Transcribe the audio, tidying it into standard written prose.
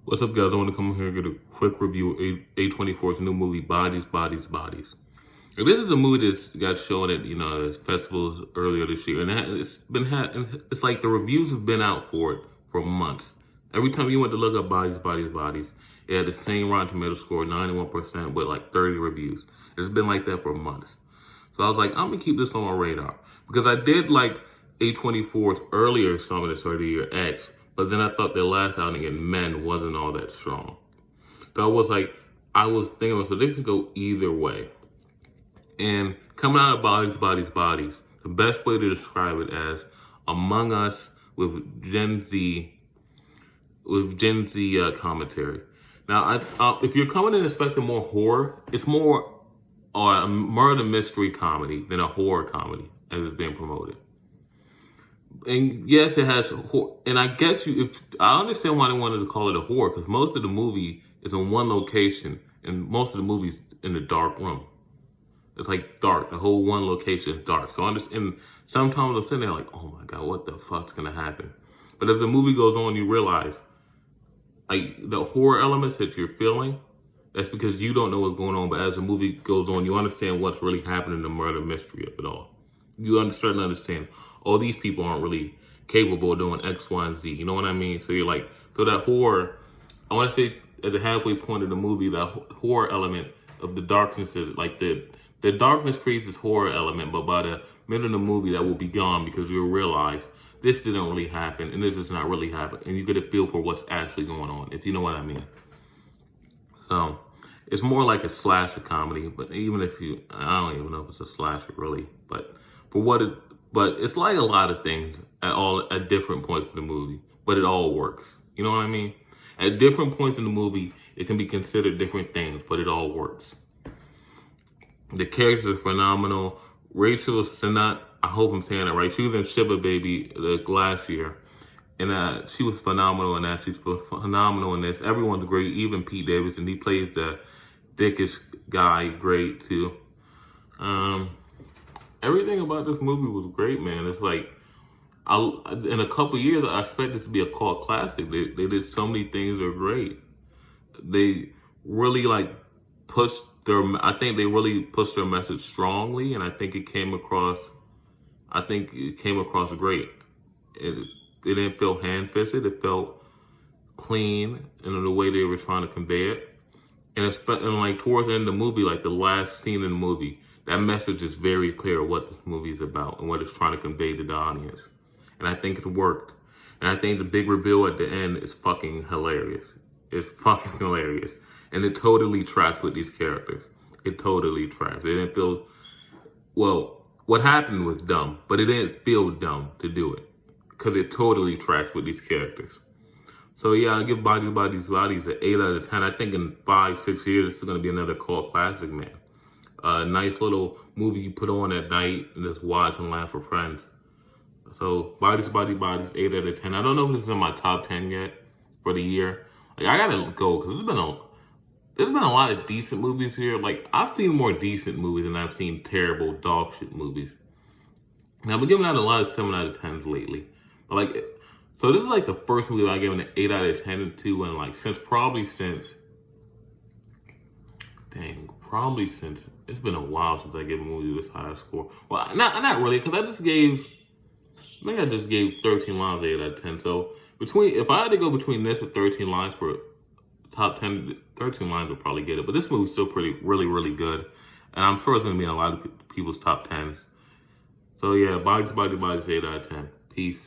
What's up, guys? I want to come here and get a quick review of A24's new movie, Bodies, Bodies, Bodies. And this is a movie that's got shown at festivals earlier this year, and it's like the reviews have been out for it for months. Every time you went to look up Bodies, Bodies, Bodies, it had the same Rotten Tomato score, 91%, with like 30 reviews. It's been like that for months. So I was like, I'm gonna keep this on my radar because I did like A24's earlier installment of 30 Year X. But then I thought their last outing in Men wasn't all that strong. So I was thinking, so they could go either way. And coming out of Bodies, Bodies, Bodies, the best way to describe it as Among Us with Gen Z commentary. Now, if you're coming in expecting more horror, it's more a murder mystery comedy than a horror comedy as it's being promoted. And yes, it has, and I guess I understand why they wanted to call it a horror, because most of the movie is in one location, and most of the movie's in the dark room. It's like dark. The whole one location is dark. So I understand. Sometimes I'm sitting there like, oh my God, what the fuck's gonna happen? But as the movie goes on, you realize, like, the horror elements that you're feeling, that's because you don't know what's going on. But as the movie goes on, you understand what's really happening, the murder mystery of it all. You start to understand, oh, these people aren't really capable of doing X, Y, and Z. You know what I mean? So you're like, so that horror, I want to say at the halfway point of the movie, that horror element of the darkness, like the darkness creates this horror element, but by the middle of the movie, that will be gone because you'll realize this didn't really happen and this is not really happening. And you get a feel for what's actually going on, if you know what I mean. So it's more like a slasher comedy, but even if I don't even know if it's a slasher really, but it's like a lot of things at different points in the movie, but it all works. You know what I mean? At different points in the movie, it can be considered different things, but it all works. The characters are phenomenal. Rachel Sennott, I hope I'm saying that right. She was in Shiba Baby last year, and she was phenomenal in that. She's phenomenal in this. Everyone's great, even Pete Davidson. He plays the thickest guy great too. Everything about this movie was great, man. It's like, in a couple years, I expect it to be a cult classic. They did so many things that are great. They really I think they really pushed their message strongly, and I think it came across great. It didn't feel hand-fisted. It felt clean in the way they were trying to convey it. And like towards the end of the movie, like the last scene in the movie, that message is very clear what this movie is about and what it's trying to convey to the audience. And I think it worked. And I think the big reveal at the end is fucking hilarious. It's fucking hilarious. And it totally tracks with these characters. It totally tracks. It didn't feel, well, what happened was dumb, but it didn't feel dumb to do it because it totally tracks with these characters. So yeah, I give Bodies, Bodies, Bodies an 8 out of 10. I think in 5-6 years, this is going to be another cult classic, man. A nice little movie you put on at night and just watch and laugh with friends. So Bodies, Bodies, Bodies, 8 out of 10. I don't know if this is in my top 10 yet for the year. Like, I gotta go because there's been a lot of decent movies here. Like, I've seen more decent movies than I've seen terrible dog shit movies. Now, I've been giving out a lot of 7 out of 10s lately. But like, so this is like the first movie I gave an 8 out of 10 to, and like probably since it's been a while since I gave a movie this high a score. Well, not really, because I think I just gave 13 lines 8 out of 10. So if I had to go between this and 13 lines for top 10, 13 lines would probably get it. But this movie's still really, really good. And I'm sure it's going to be in a lot of people's top 10s. So yeah, Bodies, Bodies, Bodies, 8 out of 10. Peace.